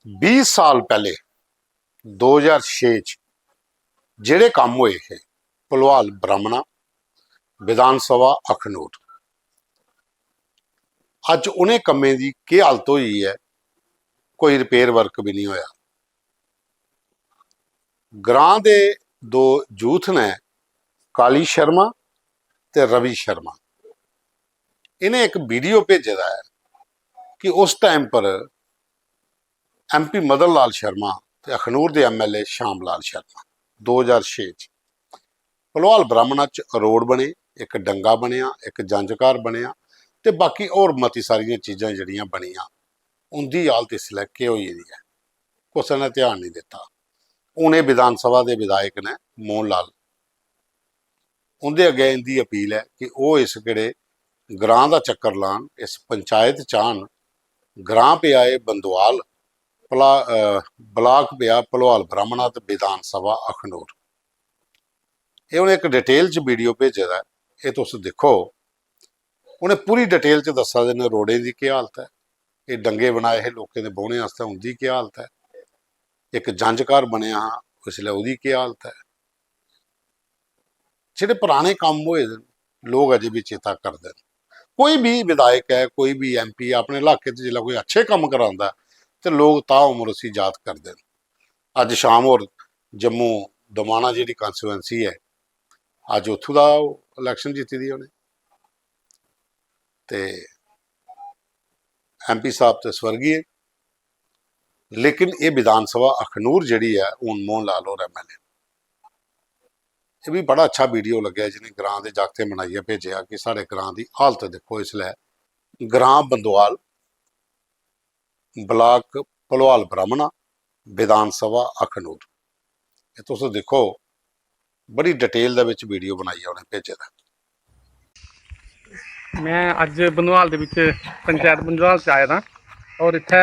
20 साल पहले 2006 च ਜਿਹੜੇ ਕੰਮ ਹੋਏ ਹੈ ਭਲਵਾਲ ਬ੍ਰਾਹਮਣਾ ਵਿਧਾਨ ਸਭਾ ਅਖਨੂਰ ਅੱਜ ਉਹਨੇ ਕੰਮੇ ਦੀ ਕੀ ਹਾਲਤ ਹੋਈ ਹੈ। ਕੋਈ ਰਿਪੇਅਰ ਵਰਕ ਵੀ ਨਹੀਂ ਹੋਇਆ। ਗ੍ਰਾਂ ਦੇ ਦੋ ਯੂਥ ਨੇ ਕਾਲੀ ਸ਼ਰਮਾ ਤੇ ਰਵੀ ਸ਼ਰਮਾ ਇਹਨੇ ਇੱਕ ਵੀਡੀਓ ਭੇਜਿਆ ਹੈ ਕਿ ਉਸ ਟਾਈਮ पर एमपी मदन लाल शर्मा ते अखनूर के MLA श्याम लाल शर्मा 2006 भलवाल ब्राह्मणा च रोड बने, एक डंगा बनया, एक जंजकार बनया ते बाकी और मती सारिया चीज़ां जड़ियां बनिया उनकी हालत इसलै के होई दी है। कुछ ने ध्यान नहीं दिता। उन्हें विधान सभा के विधायक ने मोहन लाल उनके अगे इनकी अपील है कि वो इस किड़े ग्रां का चक्कर लान, इस पंचायत चाहन ग्रां पे आए बंदवाल ब्लाक पिया भलवाल ब्राह्मणा ते विधान सभा अखनूर। ये उन्हें एक डिटेल च वीडियो भेजे दा, ये तुस देखो। उन्हें पूरी डिटेल च दसा देने रोडे की क्या हालत है, ये डंगे बनाए है लोगों के बौने वास्ते उनकी क्या हालत है, एक जंजकार बनया इसलिए उसकी क्या हालत है। जिहड़े पुराने काम होए लोग अजे भी चेता करते हैं। कोई भी विधायक है, कोई भी MP अपने इलाके जिला कोई अच्छे काम करांदा तो लोग ताउम्र उसी याद करते हैं। अज शाम और जम्मू दमाना जी कॉन्स्टिट्यूएंसी है, अज उतों का इलैक्शन जीती दी उन्हें ते MP साहब तो स्वर्गीय, लेकिन ये विधान सभा अखनूर जी है हूँ मोहन लाल और MLA। ये भी बड़ा अच्छा वीडियो लगे जिन्हें ग्रां के जागते बनाइए भेजा कि साढ़े ग्रां की हालत देखो। इसलिए ग्रां बंदवाल ब्लाक भलवाल ब्राह्मणा विधान सभा अखनूर, ये तुस देखो बड़ी डिटेल वीडियो बनाई उन्हें भेजे दा। मैं अज बंदवाल दे विच पंचायत बंदवाल च आया था और इत्थे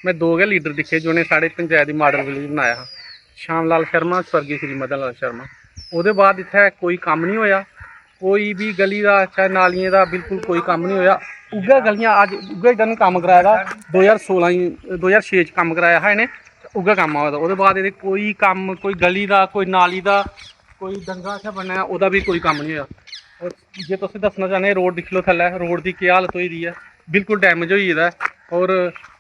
मैं दो गै लीडर दिखे जिन्हें साढ़े पंचायत की मॉडल विलेज बनाया हा। श्याम लाल शर्मा, स्वर्गीय श्री मदन लाल शर्मा। उसदे बाद इत्थे कोई काम नहीं होया, कोई भी गली का चाहे नालियां का बिल्कुल कोई काम नहीं होया। उ'ऐ गलियां अज उ'ऐ इधर कम्म कराया दा 2006 च कम्म कराया हा इन्हें, उ'ऐ कम्म होया दा। ओह्दे बाद एह्दे कोई कम्म, कोई गली का, कोई नाली का, कोई डंगा इत्थै बनया ओह्दा भी कोई कम्म नहीं होया। और जे तुस दस्सना चाहने रोड दिक्खी लो, थल्लै रोड की क्या हालत होई दी है, बिल्कुल डैमेज होई गेदा है। और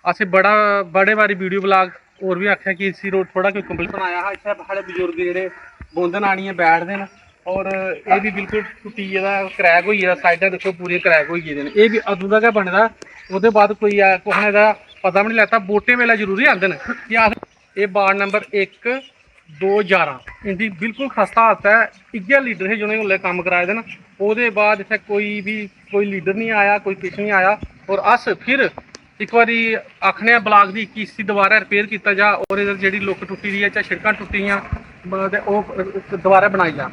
असें बड़े बारी वीडियो ब्लाग और भी आखेआ कि इसी रोड थोड़ा कोई कंप्लीट बनाया हा। इत्थै साढ़े बजुर्ग जेह्ड़े बौंदन आनियै बैठदे न और ये भी बिल्कुल टुट्टी गेदा, क्रैक होई गेदा, साइडां दिक्खो पूरियां क्रैक होई गेदे न। ये भी अदूं दा गै बने दा। ओह्दे बाद कोई कुसै ने एह्दा पता भी नहीं लैता। वोटें वेल्लै जरूरी आंदे न कि अस एह् वार्ड नंबर 1, 2, 11 इंदी बिल्कुल खस्ता हालत है। इ'यै लीडर हे जिन्हें उसलै कम्म कराए दे न। ओह्दे बाद इत्थै कोई लीडर नहीं आया, कोई किश नहीं आया। और अस फिर एक बारी आखने ब्लाक की कि इसी दोबारा रिपेयर किया जा और इधर जी लुक टुट्टी दी है, चाहे शिड़कां टुट्टी दियां दोबारा बनाई जा।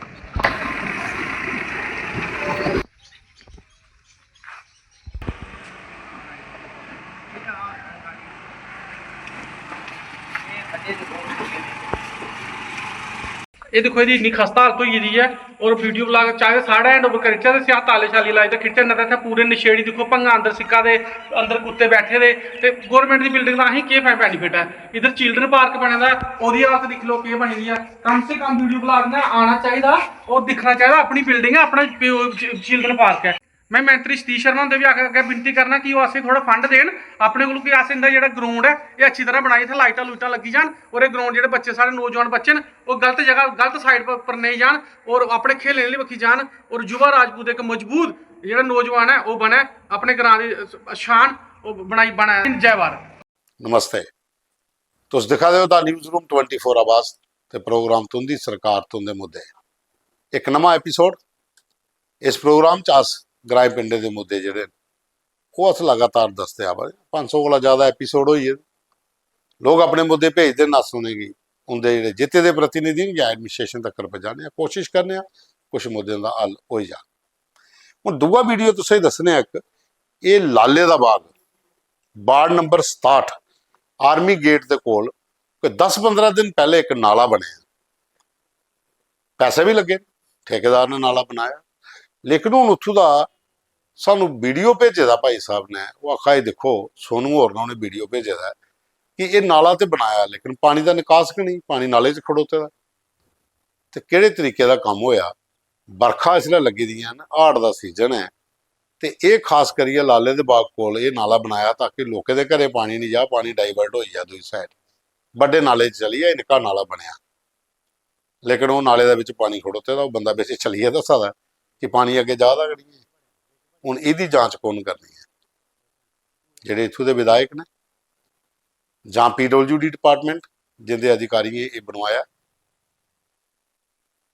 ये देखो ये इन्नी खस्ता हालत होई गेदी है। और वीडियो ब्लाग चाहे साढ़ा हैंड ओवर करी ते सिया ताले शाली लाई ते खिच्चन न ते पूरे नशेड़ी दिक्खो भंगा अंदर सिक्का दे अंदर कुत्ते बैठे दे ते गौरमेंट की बिल्डिंग का अहीं केह् बेनीफिट है। इधर चिल्ड्रन पार्क बने दा, ओहदी हालत दिक्ख लो केह् बनी दी है। कम से कम वीडियो ब्लाग ने आना चाहिए और दिखना चाहिए अपनी बिल्डिंग है, अपना चिल्ड्रन पार्क है। मैं मंत्री सतीश शर्मा होंदे भी अग्गें विनती करना कि वो असें थोड़ा फंड देन अपने को कि अस इंदा जेह्ड़ा ग्राउंड है ये अच्छी तरह बनाई, इत्थै लाइटां लूइटां लगी जान और ये ग्राउंड जेह्ड़े बच्चे साढ़े नौजवान बच्चे न वो गलत जगह गलत साइड पर नहीं जान और अपने खेलने आह्ली बक्खी जान। और युवा राजपूत एक मजबूत जेह्ड़ा नौजवान है वो बने, अपने ग्रां दी शान बने। जय भारत। नमस्ते, तुस दिखा दे हो दा न्यूज़ रूम 24 आवाज़ ते प्रोग्राम तुंदी सरकार तुंदे मुद्दे। एक नवा एपीसोड इस प्रोग्राम च अस ग्राएं पिंडे के मुद्दे जेह्ड़े वो अस लगातार दसते आ रहे। 500 कोला ज़्यादा एपीसोड होई गे, लोग अपने मुद्दे भेजते न, अस उनेंगी उंदे जेह्ड़े जित्ते दे प्रतिनिधि न जां एडमिनिस्ट्रेशन तक पजाने कोशिश करने कुछ मुद्दों का हल हो जा। हुण दूआ वीडियो तुसें दस्सने इक ये लाले दा बाग वार्ड नंबर 67 आर्मी गेट के कोल 10-15 दिन पहले एक नाला बने, पैसे भी लगे, ठेकेदार ने नाला बनाया। लेकिन हुण उत्थों का सानू वीडियो भेजे दा भाई साहब ने, वो आखा देखो सोनू होर ने उन्हें वीडियो भेजे दा कि ये नाला तो बनाया लेकिन पानी का निकास कि नहीं, पानी नाले च खड़ोते दा। ते किहड़े तरीके का काम होया। बरखा इसलिए लगी दियां न, हाड़ का सीजन है, ते ये खास करिए लाले दे बाग कोल ये नाला बनाया ताकि लोकें दे घरे पानी नहीं जा, पानी डाइवर्ट हो जा दूसरी साइड बड़े नाले च चली जाए, निक्का नाला बनया लेकिन वो नाले दे विच पानी खड़ोते दा, बंदा बिच चलिए दसा दा कि पानी अगे जा दा कि नहीं। हुण इहदी जांच कौन करनी है, जिहड़े इत्थों दे विधायक ने जां PWD डिपार्टमेंट जिंदे अधिकारी ने ये बनवाया,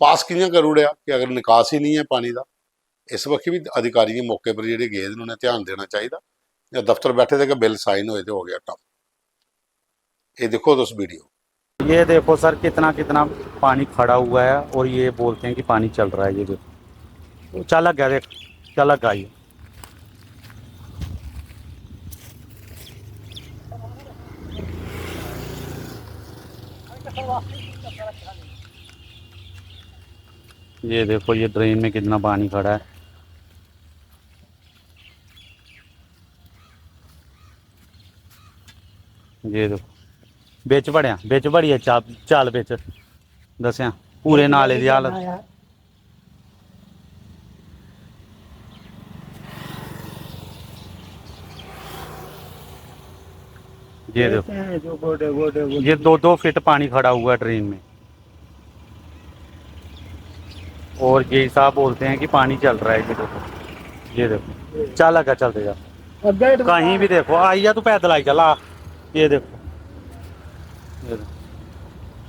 पास कियां कर उड़िया कि अगर निकास ही नहीं है पानी का। इस वक्त भी अधिकारी मौके पर जिहड़े गए उन्हें ध्यान देना चाहिए, या दफ्तर बैठे थे कि बिल साइन होए तो हो गया काम। ये देखो तुस वीडियो। ये देखो सर कितना कितना पानी खड़ा हुआ है और ये बोलते हैं कि पानी चल रहा है। ये देखो चला गया, देख चला गया ये देखो ये ड्रेन में कितना पानी खड़ा है। ये देखो बिच बड़ी चाल बिच दसिया पूरे नाले की हालत। ये देखो ये 2-2 फीट पानी खड़ा हुआ है ड्रेन में, और ये साहब बोलते हैं कि पानी चल रहा है। ये देखो चल लगा, चलते जा कहीं भी देखो, आइया तू पैदल आई चला। ये देखो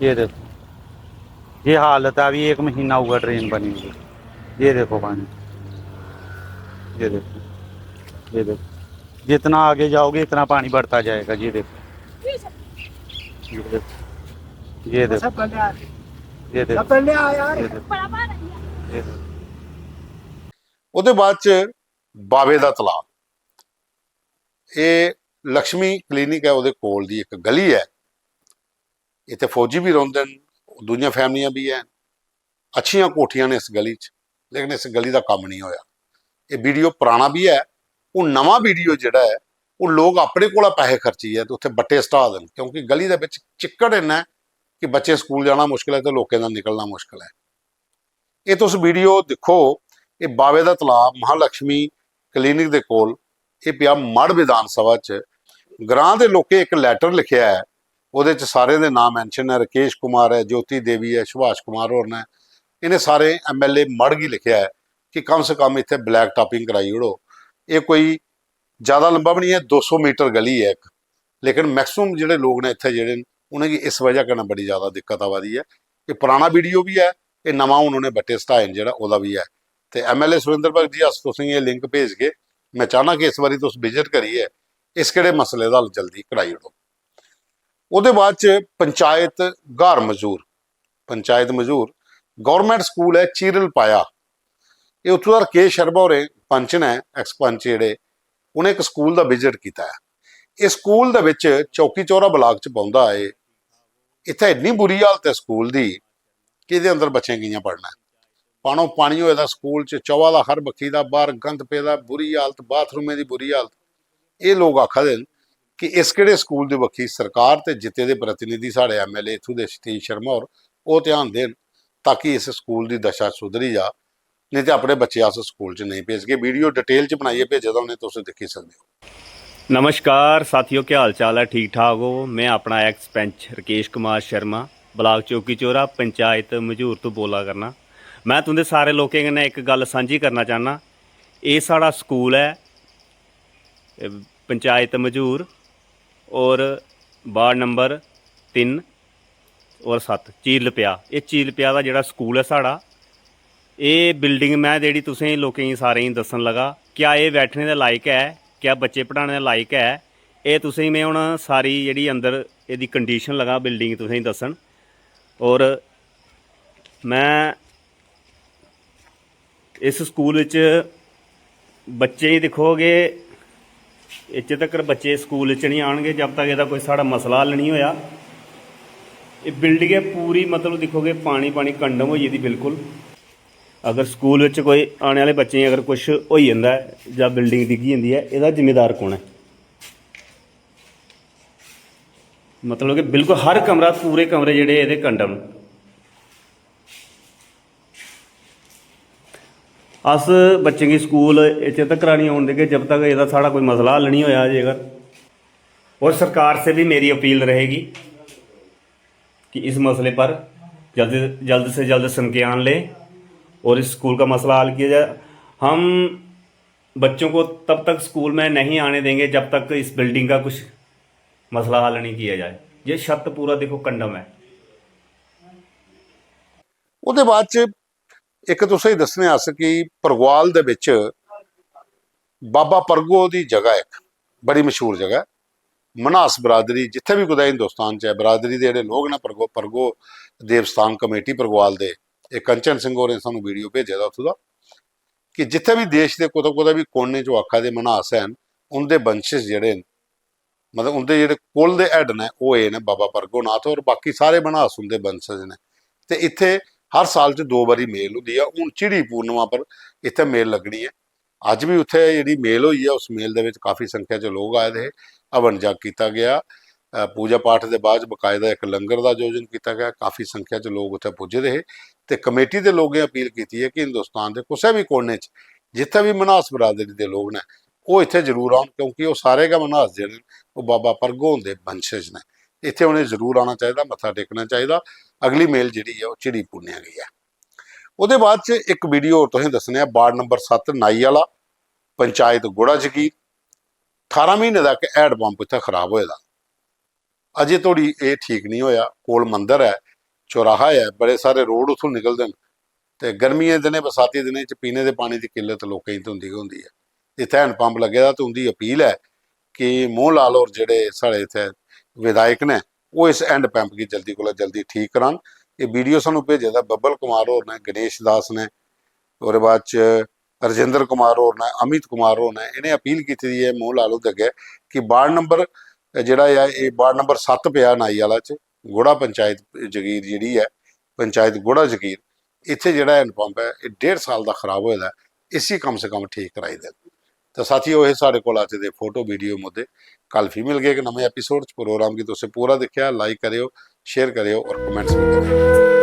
ये देखो ये हालत है, अभी 1 महीना हुआ ट्रेन बनी हुई। ये देखो पानी, ये देखो ये देखो जितना आगे जाओगे इतना पानी बढ़ता जाएगा। ये देखो ये देखो ये देखो ये देखो ये देखो। ਉਹਦੇ ਬਾਅਦ ਚ ਬਾਵੇ ਦਾ ਤਲਾਅ, ਇਹ ਲక్ష్ਮੀ ਕਲੀਨਿਕ ਹੈ ਉਹਦੇ ਕੋਲ ਦੀ ਇੱਕ ਗਲੀ ਹੈ। ਇੱਥੇ ਫੌਜੀ ਵੀ ਰਹਿੰਦੇ ਨੇ, ਦੂਜੀਆਂ ਫੈਮਲੀਆਂ ਵੀ ਹੈ, ਅੱਛੀਆਂ ਕੋਠੀਆਂ ਨੇ ਇਸ ਗਲੀ 'ਚ, ਲੇਕਿਨ ਇਸ ਗਲੀ ਦਾ ਕੰਮ ਨਹੀਂ ਹੋਇਆ। ਇਹ ਵੀਡੀਓ ਪੁਰਾਣਾ ਵੀ ਹੈ, ਉਹ ਨਵਾਂ ਵੀਡੀਓ ਜਿਹੜਾ ਹੈ ਉਹ ਲੋਕ ਆਪਣੇ ਕੋਲ ਪੈਸੇ ਖਰਚੀ ਹੈ ਤੇ ਉੱਥੇ ਬੱਟੇ ਸਟਾ ਦੇਣ, ਕਿਉਂਕਿ ਗਲੀ ਦੇ ਵਿੱਚ ਚਿੱਕੜ ਇੰਨਾ ਹੈ ਕਿ ਬੱਚੇ ਸਕੂਲ ਜਾਣਾ ਮੁਸ਼ਕਿਲ ਹੈ ਤੇ ਲੋਕਾਂ ਦਾ ਨਿਕਲਣਾ ਮੁਸ਼ਕਿਲ ਹੈ। ਇਹ ਤੁਸੀਂ ਵੀਡੀਓ ਦੇਖੋ, ਇਹ ਬਾਵੇ ਦਾ ਤਲਾਅ ਮਹਾਲక్ష్ਮੀ ਕਲੀਨਿਕ ਦੇ ਕੋਲ ਇਹ ਪਿਆ ਮੜ ਵਿਧਾਨ ਸਭਾ 'ਚ। ਗ੍ਰਾਂ ਦੇ ਲੋਕੇ ਇੱਕ ਲੈਟਰ ਲਿਖਿਆ ਹੈ, ਉਹਦੇ 'ਚ ਸਾਰੇ ਦੇ ਨਾਮ ਮੈਂਸ਼ਨ ਹੈ, ਰਕੇਸ਼ ਕੁਮਾਰ ਹੈ, ਜੋਤੀ ਦੇਵੀ ਹੈ, ਸੁਭਾਸ਼ ਕੁਮਾਰ ਹੋਰ ਨੇ, ਇਹਨੇ ਸਾਰੇ MLA ਮੜ ਹੀ ਲਿਖਿਆ ਹੈ ਕਿ ਕਮ ਸੇ ਕਮ ਇੱਥੇ ਬਲੈਕ ਟਾਪਿੰਗ ਕਰਾਈ ਉੜੋ। ਇਹ ਕੋਈ ਜ਼ਿਆਦਾ ਲੰਬਾ ਵੀ ਨਹੀਂ ਹੈ, 200 ਮੀਟਰ ਗਲੀ ਹੈ ਇੱਕ, ਲੇਕਿਨ ਮੈਕਸਿਮਮ ਜਿਹੜੇ ਲੋਕ ਨੇ ਇੱਥੇ ਜਿਹੜੇ ਉਹਨਾਂ ਦੀ ਇਸ ਵਜ੍ਹਾ ਕਾਰਨ ਬੜੀ ਜ਼ਿਆਦਾ ਦਿੱਕਤ ਆਵਾਦੀ ਹੈ। ਇਹ ਪੁਰਾਣਾ ਵੀਡੀਓ ਵੀ ਹੈ, ਇਹ ਨਵਾਂ ਉਹਨਾਂ ਨੇ ਬੱਟੇ ਸਟਾਇਨ ਜਿਹੜਾ ਉਹਦਾ ਵੀ ਹੈ। ਤੇ MLA ਸੁਰਿੰਦਰ ਭਗਤ ਜੀ ਅਸ ਤੁਸੀਂ ਇਹ ਲਿੰਕ ਭੇਜ ਕੇ ਮੈਂ ਚਾਹਨਾ ਕਿ ਇਸ ਵਾਰੀ ਤੁਸੀਂ ਵਿਜ਼ਿਟ ਕਰੀਏ, ਇਸ ਕਿਹੜੇ ਮਸਲੇ ਦਾ ਜਲਦੀ ਕਢਾਈ ਉੜੋ। ਉਹਦੇ ਬਾਅਦ ਚ ਪੰਚਾਇਤ ਘਰ ਮਜ਼ਦੂਰ, ਪੰਚਾਇਤ ਮਜ਼ਦੂਰ ਗੌਰਮੈਂਟ ਸਕੂਲ ਹੈ ਚੀਰਲ ਪਾਇਆ। ਇਹ ਉੱਥੋਂ ਦਾ ਰਕੇਸ਼ ਸ਼ਰਮਾ ਹੋਰੇ ਪੰਚ ਨੇ, ਐਕਸ ਪੰਚ ਜਿਹੜੇ, ਉਹਨੇ ਇੱਕ ਸਕੂਲ ਦਾ ਵਿਜ਼ਿਟ ਕੀਤਾ ਹੈ। ਇਹ ਸਕੂਲ ਦੇ ਵਿੱਚ ਚੌਕੀ ਚੌਰਾ ਬਲਾਕ ਚ ਪਾਉਂਦਾ ਹੈ। ਇੱਥੇ ਇੰਨੀ ਬੁਰੀ ਹਾਲਤ ਹੈ ਸਕੂਲ ਦੀ ਕਿ ਇਹਦੇ ਅੰਦਰ ਬੱਚੇ ਕਿਆਂ ਪੜ੍ਹਨਾ। ਪਾਣੋ ਪਾਣੀ ਹੋਏ ਦਾ ਸਕੂਲ ਚ, ਚੌਵਾ ਦਾ ਹਰ ਬੱਖੀ ਦਾ, ਬਾਹਰ ਗੰਦ ਪੈਦਾ, ਬੁਰੀ ਹਾਲਤ, ਬਾਥਰੂਮੇ ਦੀ ਬੁਰੀ ਹਾਲਤ। ਇਹ ਲੋਕ ਆਖਦੇ ਨੇ ਕਿ ਇਸ ਕਿਹੜੇ ਸਕੂਲ ਦੇ ਬੱਖੀ ਸਰਕਾਰ ਤੇ ਜਿੱਤੇ ਦੇ ਪ੍ਰਤੀਨਿਧੀ ਸਾਡੇ MLA ਇੱਥੋਂ ਦੇ ਸਤੀਸ਼ ਸ਼ਰਮਾ ਔਰ ਉਹ ਧਿਆਨ ਦੇਣ ताकि इस स्कूल की दशा सुधरी जा, नहीं तो अपने बच्चे अस स्कूल च नहीं भेज के। वीडियो डिटेल च बनाइए भेजे तो उन्हें तुम देखी सकते हो। नमस्कार साथियों, क्या हाल चाल है? ठीक ठाक हो? मैं अपना एक्स पंच रकेश कुमार शर्मा ब्लाक चौकी चौरा पंचायत मजूर तो बोला करना। मैं तुंदे सारे लोगों कन्नै एक गल सांझी करना चाहना। ये साड़ा स्कूल है पंचायत मजूर और वार्ड नंबर 3 और 7 चील पिया। ये चील पिया का जोड़ा स्कूल है साड़ा, ये बिल्डिंग मैं जी तुसें लोकें सारें दसन लगा क्या ये बैठने के लायक है, क्या बच्चे पढ़ाने के लायक है। ये तुसें मैं हुण सारी जी अंदर ये कंडीशन लगा बिल्डिंग तुसें दसन। और मैं इस स्कूल बच्चे ही दिखोगे इत्थे तक बच्चे स्कूल च नहीं आएंगे जब तक इसदा कोई साड़ा मसला हल नहीं होया। ये बिल्डिंग है पूरी मतलब दिखोगे पानी पानी कंडम हो जाती बिल्कुल। अगर स्कूल कोई आने वाले बच्चे अगर कुछ हो जाता है या बिल्डिंग डिग्गी जाती है, इसदा जिम्मेदार कौन है? मतलब कि बिल्कुल हर कमरा पूरे कमरे जेह्ड़े एह्दे कंडम अस बच्चें गी स्कूल इत्थे तक्कर नहीं औन देगे जब तक एह्दा साढ़ा कोई मसला हल नहीं होया जेकर। और सरकार से भी मेरी अपील रहेगी कि इस मसले पर जल्द से जल्द संज्ञान लें और इस स्कूल का मसला हल किया जाए। हम बच्चों को तब तक स्कूल में नहीं आने देंगे जब तक इस बिल्डिंग का कुछ मसला हल नहीं किया जाए। ये छत पूरा देखो कंडम है। ਉਹਦੇ ਬਾਅਦ ਚ ਇੱਕ ਤੁਸੀਂ ਦੱਸਣੇ ਆਸ ਕਿ ਪਰਗਵਾਲ ਦੇ ਵਿੱਚ ਬਾਬਾ ਪਰਗੋ ਦੀ ਜਗ੍ਹਾ ਇੱਕ ਬੜੀ ਮਸ਼ਹੂਰ ਜਗ੍ਹਾ ਹੈ। ਮਨਾਸ ਬਰਾਦਰੀ ਜਿੱਥੇ ਵੀ ਕੁਦਾ ਹਿੰਦੁਸਤਾਨ ਚ ਹੈ ਬਰਾਦਰੀ ਦੇ ਜਿਹੜੇ ਲੋਕ ਨੇ ਪਰਗੋ ਦੇਵਸਥਾਨ ਕਮੇਟੀ ਪਰਗਵਾਲ ਦੇ ਇਹ ਕੰਚਨ ਸਿੰਘ ਹੋਰਾਂ ਨੇ ਸਾਨੂੰ ਵੀਡੀਓ ਭੇਜਿਆ ਦਾ ਉੱਥੋਂ ਦਾ ਕਿ ਜਿੱਥੇ ਵੀ ਦੇਸ਼ ਦੇ ਕੁਦਾ ਵੀ ਕੋਨੇ ਚੋਂ ਆਖਾ ਦੇ ਮਨਾਸ ਹਨ ਉਹਦੇ ਬੰਸ਼ਿਸ਼ ਜਿਹੜੇ ਮਤਲਬ ਉਹਦੇ ਜਿਹੜੇ ਕੁਲ ਦੇ ਹੈਡ ਨੇ ਉਹ ਇਹ ਨੇ ਬਾਬਾ ਪਰਗੋ ਨਾਥ ਔਰ ਬਾਕੀ ਸਾਰੇ ਮਨਾਸ ਹੁੰਦੇ ਬੰਸ਼ਜ ਨੇ। ਤੇ ਇੱਥੇ ਹਰ ਸਾਲ 'ਚ 2 ਵਾਰੀ ਮੇਲ ਹੁੰਦੀ ਆ। ਹੁਣ ਚਿੜੀ ਪੂਰਨਿਮਾ ਪਰ ਇੱਥੇ ਮੇਲ ਲੱਗਣੀ ਹੈ। ਅੱਜ ਵੀ ਉੱਥੇ ਜਿਹੜੀ ਮੇਲ ਹੋਈ ਆ ਉਸ ਮੇਲ ਦੇ ਵਿੱਚ ਕਾਫੀ ਸੰਖਿਆ 'ਚ ਲੋਕ ਆਏ ਦੇ। ਹਵਨ ਜਗ ਕੀਤਾ ਗਿਆ, ਪੂਜਾ ਪਾਠ ਦੇ ਬਾਅਦ ਬਕਾਇਦਾ ਇੱਕ ਲੰਗਰ ਦਾ ਆਯੋਜਨ ਕੀਤਾ ਗਿਆ। ਕਾਫੀ ਸੰਖਿਆ 'ਚ ਲੋਕ ਉੱਥੇ ਪੁੱਜੇ ਰਹੇ ਤੇ ਕਮੇਟੀ ਦੇ ਲੋਕਾਂ ਨੇ ਅਪੀਲ ਕੀਤੀ ਹੈ ਕਿ ਹਿੰਦੁਸਤਾਨ ਦੇ ਕਿਸੇ ਵੀ ਕੋਨੇ 'ਚ ਜਿੱਥੇ ਵੀ ਮਨਾਸ ਬਰਾਦਰੀ ਦੇ ਲੋਕ ਨੇ ਉਹ ਇੱਥੇ ਜ਼ਰੂਰ ਆਉਣ ਕਿਉਂਕਿ ਉਹ ਸਾਰੇ ਗਾ ਮਨਾਸ ਜਿਹੜੇ ਉਹ ਬਾਬਾ ਪਰਗੋ ਦੇ ਬੰਸ਼ਜ ਨੇ। ਇੱਥੇ ਉਹਨੇ ਜ਼ਰੂਰ ਆਉਣਾ ਚਾਹੀਦਾ, ਮੱਥਾ ਟੇਕਣਾ ਚਾਹੀਦਾ। ਅਗਲੀ ਮੇਲ ਜਿਹੜੀ ਹੈ ਉਹ ਚਿੜੀ ਪੁੰਨਿਆ ਗਈ ਹੈ। ਉਹਦੇ ਬਾਅਦ 'ਚ ਇੱਕ ਵੀਡੀਓ ਹੋਰ ਤੁਸੀਂ ਦੱਸਣੇ ਆ ਵਾਰਡ ਨੰਬਰ 7 ਨਾਈ ਵਾਲਾ ਪੰਚਾਇਤ ਗੁੜਾ ਜਗੀਰ 18 ਮਹੀਨੇ ਦਾ ਇੱਕ ਹੈਡ ਪੰਪ ਇੱਥੇ ਖਰਾਬ ਹੋਇਆ ਦਾ ਅਜੇ ਤੋੜੀ ਇਹ ਠੀਕ ਨਹੀਂ ਹੋਇਆ। ਕੋਲ ਮੰਦਰ ਹੈ, ਚੌਰਾਹਾ ਹੈ, ਬੜੇ ਸਾਰੇ ਰੋਡ ਉੱਥੋਂ ਨਿਕਲਦੇ ਨੇ ਤੇ ਗਰਮੀਆਂ ਦੇ ਦਿਨੇ ਬਰਸਾਤੀ ਦਿਨੇ 'ਚ ਪੀਣੇ ਦੇ ਪਾਣੀ ਦੀ ਕਿੱਲਤ ਲੋਕਾਂ ਦੀ ਹੁੰਦੀ ਹੈ। ਇੱਥੇ ਹੈਂਡ ਪੰਪ ਲੱਗਿਆ ਤਾਂ ਉਹਦੀ ਅਪੀਲ ਹੈ ਕਿ ਮੋਹਨ ਲਾਲ ਔਰ ਜਿਹੜੇ ਸਾਡੇ ਇੱਥੇ ਵਿਧਾਇਕ ਨੇ ਉਹ ਇਸ ਹੈਂਡ ਪੰਪ ਦੀ ਜਲਦੀ ਕੋਲ ਜਲਦੀ ਠੀਕ ਕਰਾਉਣ। ਇਹ ਵੀਡੀਓ ਸਾਨੂੰ ਭੇਜਿਆ ਦਾ ਬੱਬਲ ਕੁਮਾਰ ਹੋਰ ਨੇ, ਗਣੇਸ਼ ਦਾਸ ਨੇ, ਉਹਦੇ ਬਾਅਦ 'ਚ ਰਜਿੰਦਰ ਕੁਮਾਰ ਹੋਰ ਨੇ, ਅਮਿਤ ਕੁਮਾਰ ਹੋਰ ਨੇ। ਇਹਨੇ ਅਪੀਲ ਕੀਤੀ ਦੀ ਹੈ ਮੋਹਨ ਲਾਲ ਦੇ ਅੱਗੇ ਕਿ ਵਾਰਡ ਨੰਬਰ ਜਿਹੜਾ ਆ ਇਹ ਵਾਰਡ ਨੰਬਰ 7 ਪਿਆ ਨਾਈ ਵਾਲਾ 'ਚ ਗੁੜਾ ਪੰਚਾਇਤ ਜਗੀਰ ਜਿਹੜੀ ਹੈ ਪੰਚਾਇਤ ਗੁੜਾ ਜਗੀਰ ਇੱਥੇ ਜਿਹੜਾ ਹੈਂਡ ਪੰਪ ਹੈ ਇਹ 1.5 ਸਾਲ ਦਾ ਖਰਾਬ ਹੋਇਆ ਦਾ ਇसी कम से कम ठीक कराई दे। तो साथियों ये साढ़े को आते थे फोटो वीडियो मुद्दे कल फिर मिल गए एक नवे एपीसोड प्रोग्राम की। तो उसे पूरा देखा, लाइक करियो, शेयर करियो और कमेंट्स भी करियो।